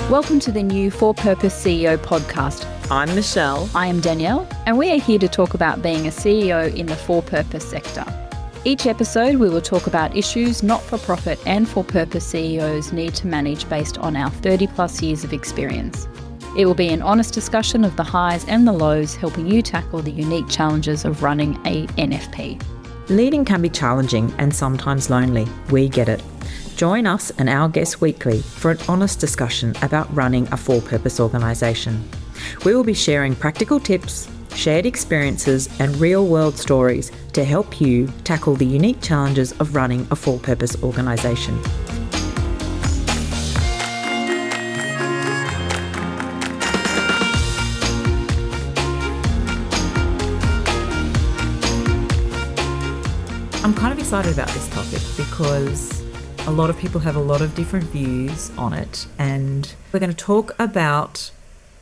Welcome to the new For Purpose CEO podcast. I'm Michelle. I am Danielle, and we are here to talk about being a CEO in the for purpose sector. Each episode, we will talk about issues not-for-profit and for-purpose CEOs need to manage based on our 30 plus years of experience. It will be an honest discussion of the highs and the lows, helping you tackle the unique challenges of running a NFP. Leading can be challenging and sometimes lonely. We get it. Join us and our guests weekly for an honest discussion about running a for-purpose organisation. We will be sharing practical tips, shared experiences and real-world stories to help you tackle the unique challenges of running a for-purpose organisation. I'm kind of excited about this topic because a lot of people have a lot of different views on it, and we're going to talk about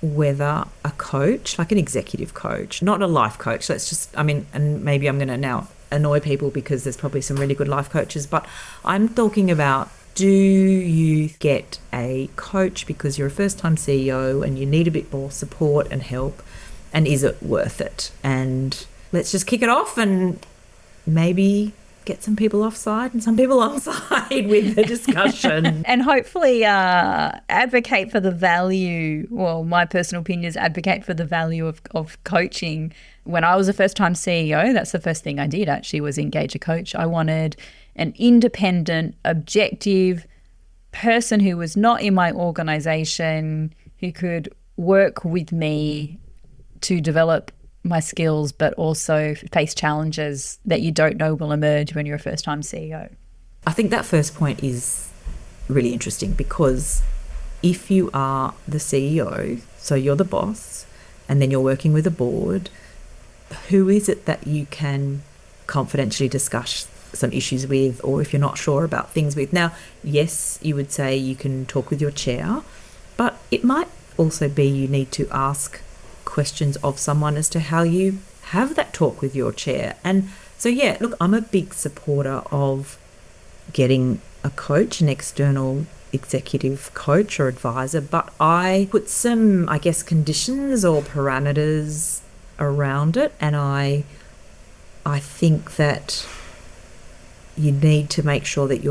whether a coach, like an executive coach, not a life coach, and maybe I'm going to now annoy people because there's probably some really good life coaches, but I'm talking about, do you get a coach because you're a first-time CEO and you need a bit more support and help, and is it worth it? And let's just kick it off and maybe get some people offside and some people onside with the discussion. And hopefully advocate for the value, well, my personal opinion is advocate for the value of coaching. When I was a first-time CEO, that's the first thing I did actually, was engage a coach. I wanted an independent, objective person who was not in my organisation, who could work with me to develop my skills, but also face challenges that you don't know will emerge when you're a first-time CEO. I think that first point is really interesting because if you are the CEO, so you're the boss, and then you're working with a board, who is it that you can confidentially discuss some issues with, or if you're not sure about things with? Now, yes, you would say you can talk with your chair, but it might also be you need to ask questions of someone as to how you have that talk with your chair. And so, yeah, look, I'm a big supporter of getting a coach, an external executive coach or advisor, but I put some, conditions or parameters around it. And I think that you need to make sure that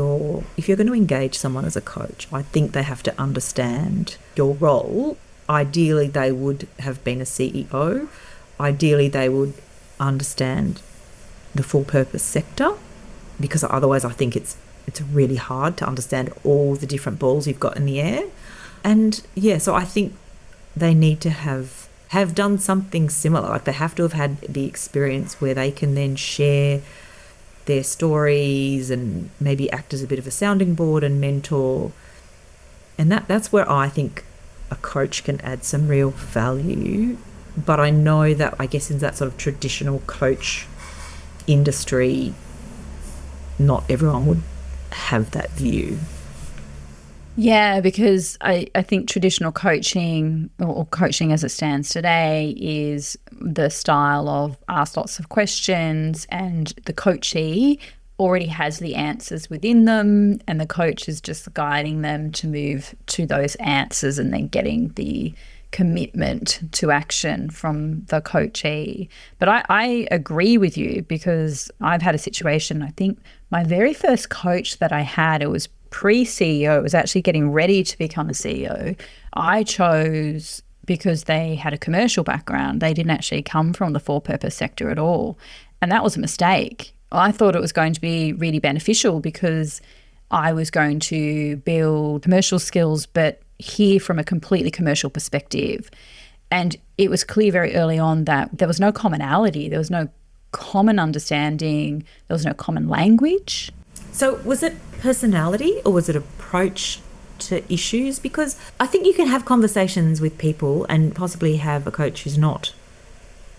if you're going to engage someone as a coach, I think they have to understand your role. Ideally, they would have been a CEO. Ideally, they would understand the for-purpose sector, because otherwise I think it's really hard to understand all the different balls you've got in the air. And yeah, so I think they need to have done something similar. Like, they have to have had the experience where they can then share their stories and maybe act as a bit of a sounding board and mentor. And that's where I think a coach can add some real value. But I know that, in that sort of traditional coach industry, not everyone would have that view. Yeah, because I think traditional coaching, or coaching as it stands today, is the style of ask lots of questions and the coachee already has the answers within them, and the coach is just guiding them to move to those answers and then getting the commitment to action from the coachee. But I agree with you, because I've had a situation, I think my very first coach that I had, it was pre-CEO, it was actually getting ready to become a CEO. I chose because they had a commercial background. They didn't actually come from the for-purpose sector at all. And that was a mistake. I thought it was going to be really beneficial because I was going to build commercial skills, but hear from a completely commercial perspective. And it was clear very early on that there was no commonality, there was no common understanding, there was no common language. So was it personality or was it approach to issues? Because I think you can have conversations with people and possibly have a coach who's not.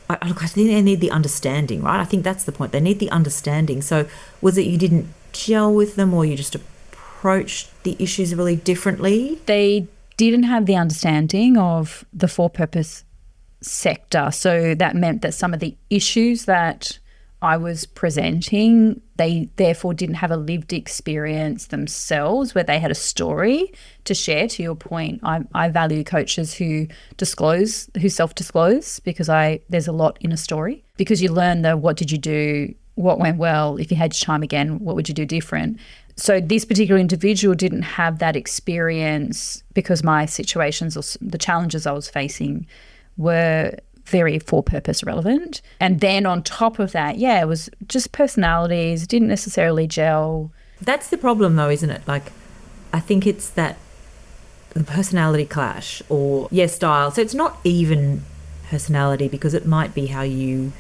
I think they need the understanding, right? I think that's the point. They need the understanding. So was it you didn't gel with them, or you just approached the issues really differently? They didn't have the understanding of the for-purpose sector. So that meant that some of the issues that I was presenting, they therefore didn't have a lived experience themselves where they had a story to share. To your point, I value coaches who self-disclose, because there's a lot in a story, because you learn what did you do, what went well, if you had your time again, what would you do different? So this particular individual didn't have that experience because my situations or the challenges I was facing were very for purpose relevant. And then on top of that, it was just personalities, didn't necessarily gel. That's the problem though, isn't it? Like, I think it's that the personality clash or style. So it's not even personality, because it might be how you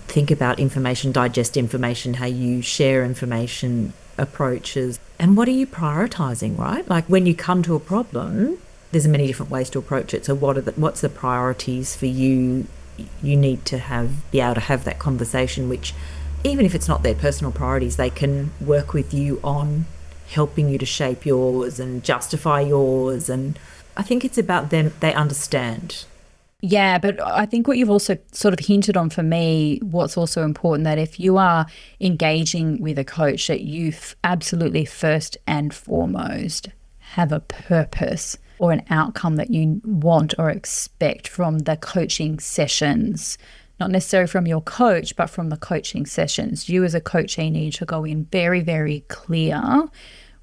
think about information, digest information, how you share information, approaches, and what are you prioritizing, right? Like when you come to a problem, there's many different ways to approach it. So what's the priorities for you? You need to be able to have that conversation, which even if it's not their personal priorities, they can work with you on helping you to shape yours and justify yours. And I think it's about them, they understand. Yeah, but I think what you've also sort of hinted on for me, what's also important, that if you are engaging with a coach, that you absolutely first and foremost have a purpose or an outcome that you want or expect from the coaching sessions, not necessarily from your coach, but from the coaching sessions. You as a coachee need to go in very, very clear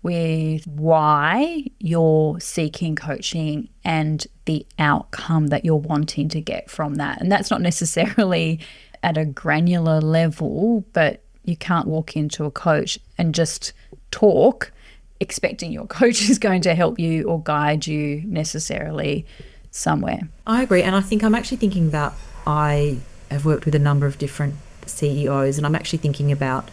with why you're seeking coaching and the outcome that you're wanting to get from that. And that's not necessarily at a granular level, but you can't walk into a coach and just talk expecting your coach is going to help you or guide you necessarily somewhere. I agree. And I think I'm actually thinking about, I have worked with a number of different CEOs, and I'm actually thinking about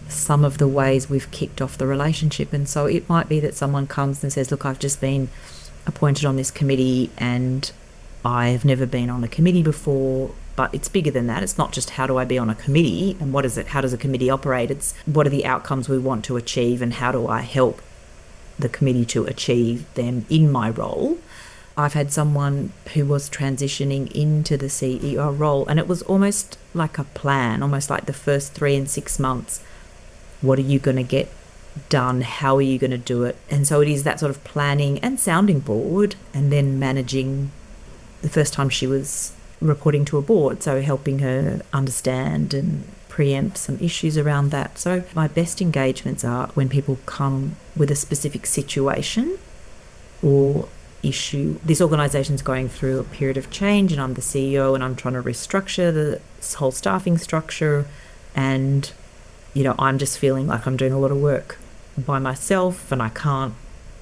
some of the ways we've kicked off the relationship. And so it might be that someone comes and says, look, I've just been appointed on this committee and I've never been on a committee before, but it's bigger than that. It's not just how do I be on a committee and what is it, how does a committee operate? It's what are the outcomes we want to achieve and how do I help the committee to achieve them in my role. I've had someone who was transitioning into the CEO role, and it was almost like a plan, almost like the first 3 and 6 months. What are you going to get done? How are you going to do it? And so it is that sort of planning and sounding board, and then managing the first time she was reporting to a board, so helping her understand and preempt some issues around that. So my best engagements are when people come with a specific situation or issue. This organisation's going through a period of change and I'm the CEO and I'm trying to restructure the whole staffing structure, and I'm just feeling like I'm doing a lot of work by myself and I can't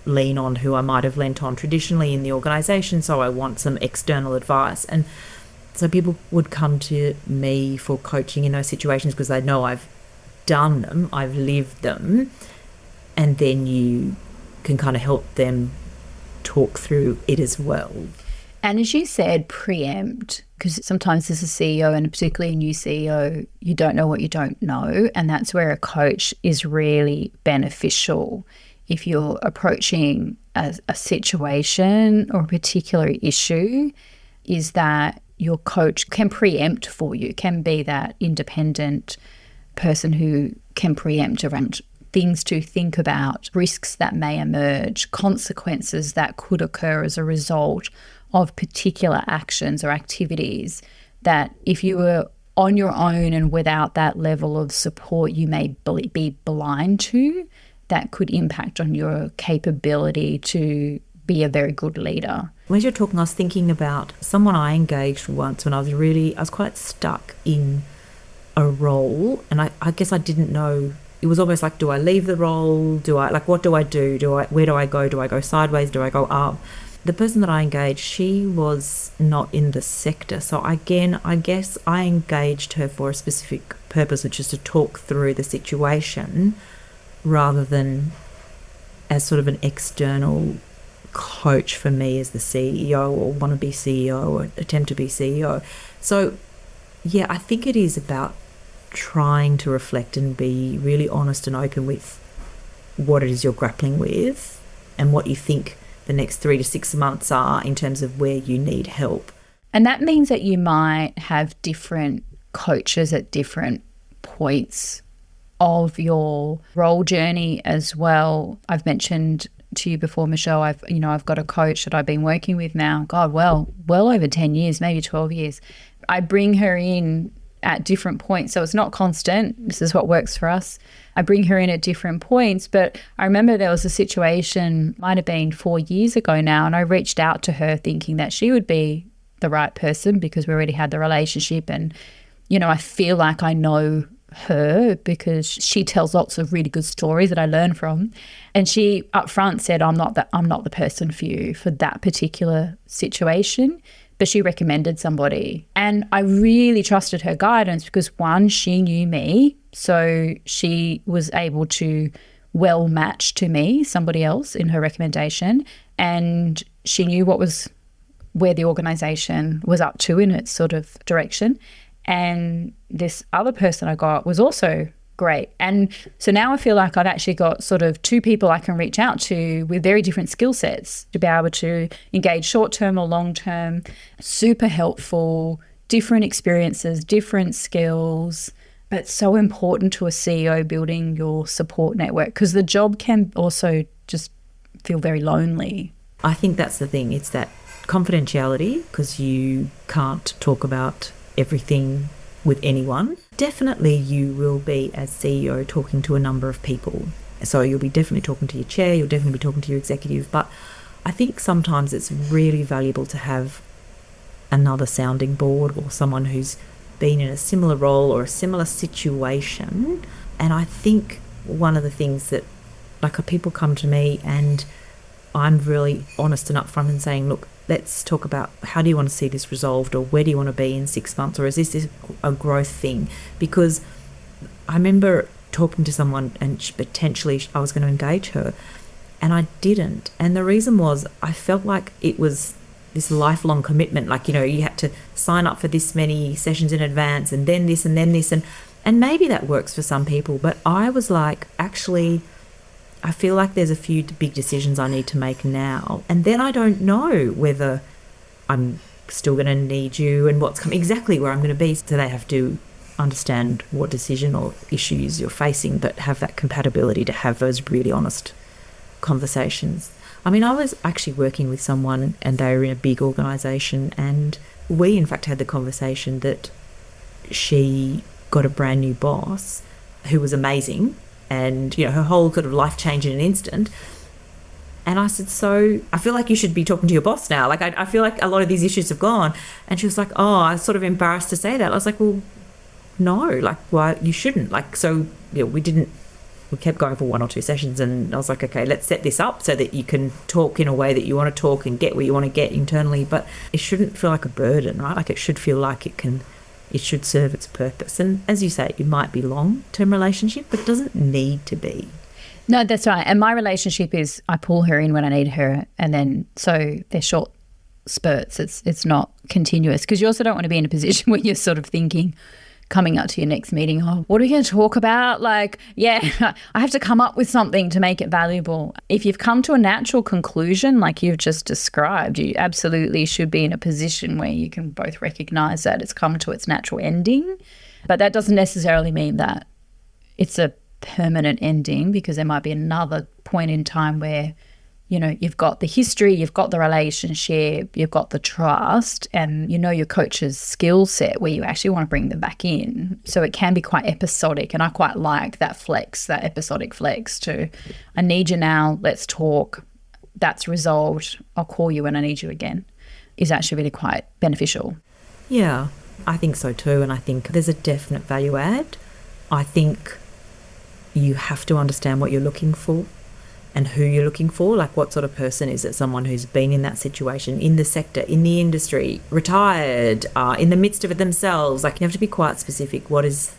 lean on who I might have lent on traditionally in the organisation, so I want some external advice. And so people would come to me for coaching in those situations because they know I've done them, I've lived them, and then you can kind of help them talk through it as well. And as you said, preempt, because sometimes as a CEO, and particularly a new CEO, you don't know what you don't know, and that's where a coach is really beneficial. If you're approaching a situation or a particular issue, is that your coach can preempt for you, can be that independent person who can preempt around things to think about, risks that may emerge, consequences that could occur as a result of particular actions or activities that if you were on your own and without that level of support you may be blind to, that could impact on your capability to be a very good leader. When you're talking, I was thinking about someone I engaged once when I was quite stuck in a role, and I guess I didn't know. It was almost like, do I leave the role? What do I do? Where do I go? Do I go sideways? Do I go up? The person that I engaged, she was not in the sector. So again, I guess I engaged her for a specific purpose, which is to talk through the situation rather than as sort of an external coach for me as the CEO or want to be CEO or attempt to be CEO. So yeah, I think it is about trying to reflect and be really honest and open with what it is you're grappling with and what you think the next 3 to 6 months are in terms of where you need help. And that means that you might have different coaches at different points of your role journey as well. I've mentioned to you before, Michelle, I've got a coach that I've been working with now, God, well over 10 years, maybe 12 years. I bring her in at different points. So it's not constant. This is what works for us. I bring her in at different points. But I remember there was a situation, might have been 4 years ago now, and I reached out to her thinking that she would be the right person because we already had the relationship. And, I feel like I know her because she tells lots of really good stories that I learn from. And she up front said, I'm not the person for you for that particular situation. But she recommended somebody. And I really trusted her guidance because, one, she knew me. So she was able to well match to me somebody else in her recommendation. And she knew where the organisation was up to in its sort of direction. And this other person I got was also great. And so now I feel like I've actually got sort of two people I can reach out to with very different skill sets to be able to engage short-term or long-term, super helpful, different experiences, different skills. But it's so important to a CEO building your support network because the job can also just feel very lonely. I think that's the thing. It's that confidentiality because you can't talk about everything with anyone. Definitely you will be, as CEO, talking to a number of people. So you'll be definitely talking to your chair, you'll definitely be talking to your executive, but I think sometimes it's really valuable to have another sounding board or someone who's been in a similar role or a similar situation. And I think one of the things that, like, people come to me and I'm really honest and upfront and saying, look, let's talk about how do you want to see this resolved, or where do you want to be in 6 months, or is this a growth thing? Because I remember talking to someone and potentially I was going to engage her and I didn't. And the reason was I felt like it was this lifelong commitment. Like, you had to sign up for this many sessions in advance and then this and then this. And maybe that works for some people. But I was like, actually, I feel like there's a few big decisions I need to make now. And then I don't know whether I'm still going to need you and what's coming, exactly where I'm going to be. So they have to understand what decision or issues you're facing, but have that compatibility to have those really honest conversations. I mean, I was actually working with someone and they were in a big organisation, and we in fact had the conversation that she got a brand new boss who was amazing, and her whole sort of life changed in an instant. And I said, so I feel like you should be talking to your boss now. Like, I feel like a lot of these issues have gone. And she was like, oh, I was sort of embarrassed to say that. I was like, well, no, like, why? You shouldn't. Like, so we kept going for 1 or 2 sessions, and I was like, okay, let's set this up so that you can talk in a way that you want to talk and get where you want to get internally. But it shouldn't feel like a burden, right? Like, it should feel like it should serve its purpose. And as you say, it might be long-term relationship, but it doesn't need to be. No, that's right. And my relationship is I pull her in when I need her, and then so they're short spurts. It's not continuous, because you also don't want to be in a position where you're sort of thinking, coming up to your next meeting, oh, what are we going to talk about? Like, yeah, I have to come up with something to make it valuable. If you've come to a natural conclusion like you've just described, you absolutely should be in a position where you can both recognise that it's come to its natural ending. But that doesn't necessarily mean that it's a permanent ending, because there might be another point in time where you've got the history, you've got the relationship, you've got the trust, and your coach's skill set where you actually want to bring them back in. So it can be quite episodic, and I quite like that episodic flex to, I need you now, let's talk, that's resolved, I'll call you when I need you again, is actually really quite beneficial. Yeah, I think so too, and I think there's a definite value add. I think you have to understand what you're looking for and who you're looking for. Like, what sort of person is it? Someone who's been in that situation, in the sector, in the industry, retired, in the midst of it themselves. Like, you have to be quite specific. What is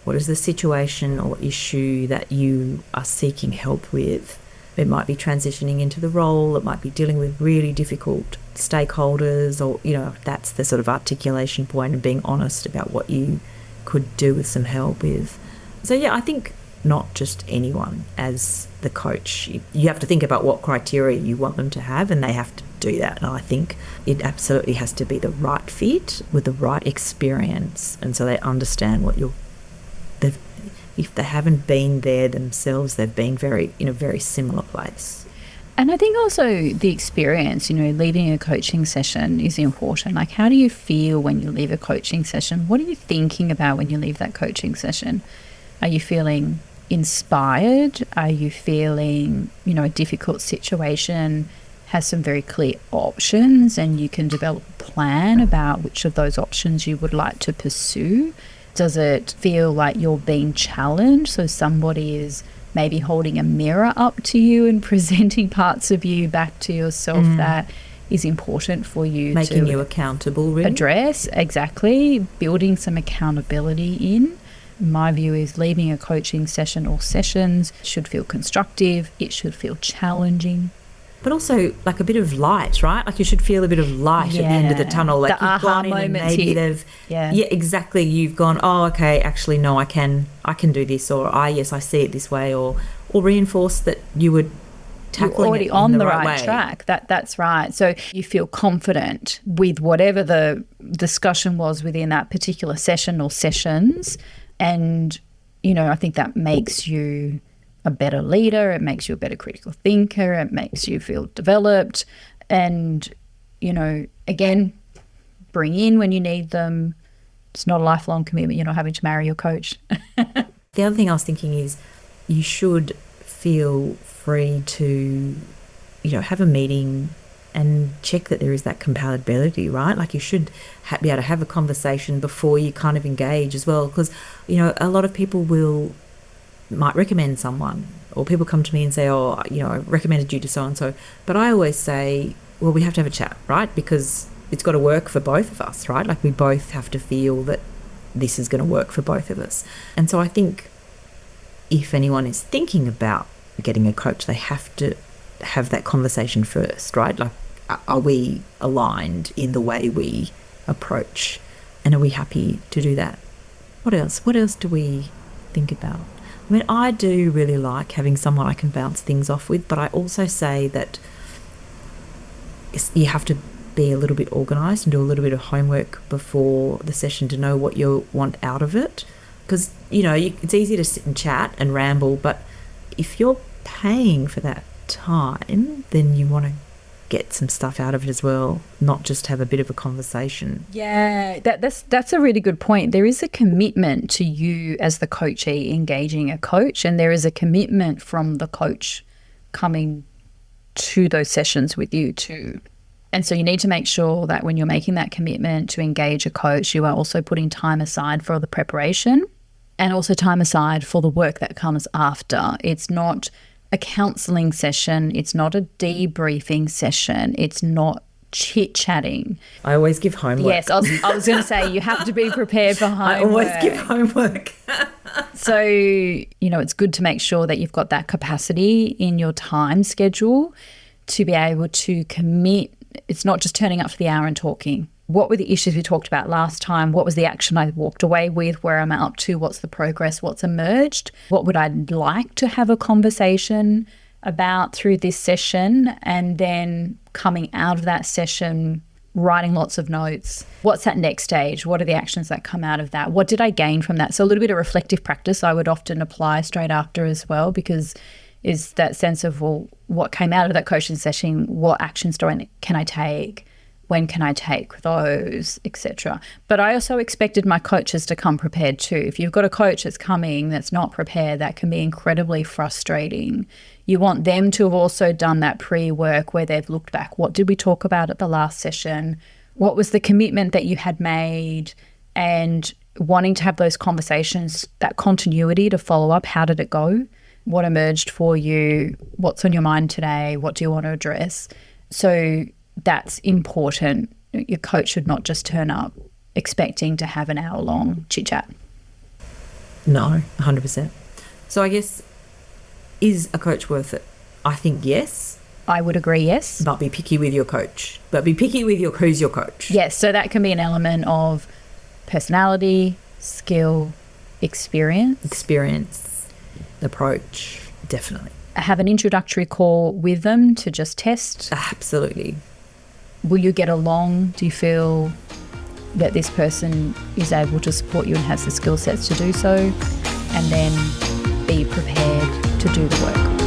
the situation or issue that you are seeking help with? It might be transitioning into the role. It might be dealing with really difficult stakeholders, or, that's the sort of articulation point, and being honest about what you could do with some help with. So, yeah, I think not just anyone as the coach. You have to think about what criteria you want them to have, and they have do that. And I think it absolutely has to be the right fit with the right experience. And so they understand what if they haven't been there themselves, they've been in a very similar place. And I think also the experience, leaving a coaching session is important. Like, how do you feel when you leave a coaching session? What are you thinking about when you leave that coaching session? Are you feeling inspired? Are you feeling, a difficult situation has some very clear options and you can develop a plan about which of those options you would like to pursue? Does it feel like you're being challenged? So somebody is maybe holding a mirror up to you and presenting parts of you back to yourself that is important for you making you accountable, really. Address. Exactly. Building some accountability in. My view is leaving a coaching session or sessions should feel constructive. It should feel challenging. But also like a bit of light, right? Like you should feel a bit of light at the end of the tunnel. Like the you've gone in and maybe they've, exactly. You've gone, oh, okay, actually, no, I can do this, or yes, I see it this way, or reinforce that you would tackling you're already it on in the right right way. track. That's right. So you feel confident with whatever the discussion was within that particular session or sessions, and I think that makes you a better leader, it makes you a better critical thinker, it makes you feel developed, and, again, bring in when you need them. It's not a lifelong commitment. You're not having to marry your coach. The other thing I was thinking is you should feel free to, have a meeting and check that there is that compatibility, right? Like you should be able to have a conversation before you kind of engage as well, because, a lot of people might recommend someone, or people come to me and say, oh, I recommended you to so-and-so. But I always say, well, we have to have a chat, right? Because it's got to work for both of us, right? Like we both have to feel that this is going to work for both of us. And so I think if anyone is thinking about getting a coach, they have to have that conversation first, right? Like, are we aligned in the way we approach? And are we happy to do that? What else? What else do we think about? I mean, I do really like having someone I can bounce things off with, but I also say that you have to be a little bit organised and do a little bit of homework before the session to know what you want out of it. Because, it's easy to sit and chat and ramble, but if you're paying for that time, then you want to get some stuff out of it as well, not just have a bit of a conversation. Yeah, that's a really good point. There is a commitment to you as the coachee engaging a coach, and there is a commitment from the coach coming to those sessions with you too. And so you need to make sure that when you're making that commitment to engage a coach, you are also putting time aside for the preparation and also time aside for the work that comes after. It's not a counselling session. It's not a debriefing session. It's not chit-chatting. I always give homework. Yes, I was going to say you have to be prepared for homework. I always give homework. So, it's good to make sure that you've got that capacity in your time schedule to be able to commit. It's not just turning up for the hour and talking. What were the issues we talked about last time? What was the action I walked away with? Where am I up to? What's the progress? What's emerged? What would I like to have a conversation about through this session? And then coming out of that session, writing lots of notes. What's that next stage? What are the actions that come out of that? What did I gain from that? So a little bit of reflective practice I would often apply straight after as well, because is that sense of, well, what came out of that coaching session? What actions can I take? When can I take those, etc. But I also expected my coaches to come prepared too. If you've got a coach that's coming that's not prepared, that can be incredibly frustrating. You want them to have also done that pre-work where they've looked back. What did we talk about at the last session? What was the commitment that you had made? And wanting to have those conversations, that continuity to follow up. How did it go? What emerged for you? What's on your mind today? What do you want to address? So that's important. Your coach should not just turn up expecting to have an hour-long chit-chat. No, 100%. So I guess, is a coach worth it? I think yes. I would agree, yes. But be picky with your coach. But be picky with who's your coach. Yes, so that can be an element of personality, skill, experience, approach, definitely. Have an introductory call with them to just test. Absolutely. will you get along? Do you feel that this person is able to support you and has the skill sets to do so? And then be prepared to do the work.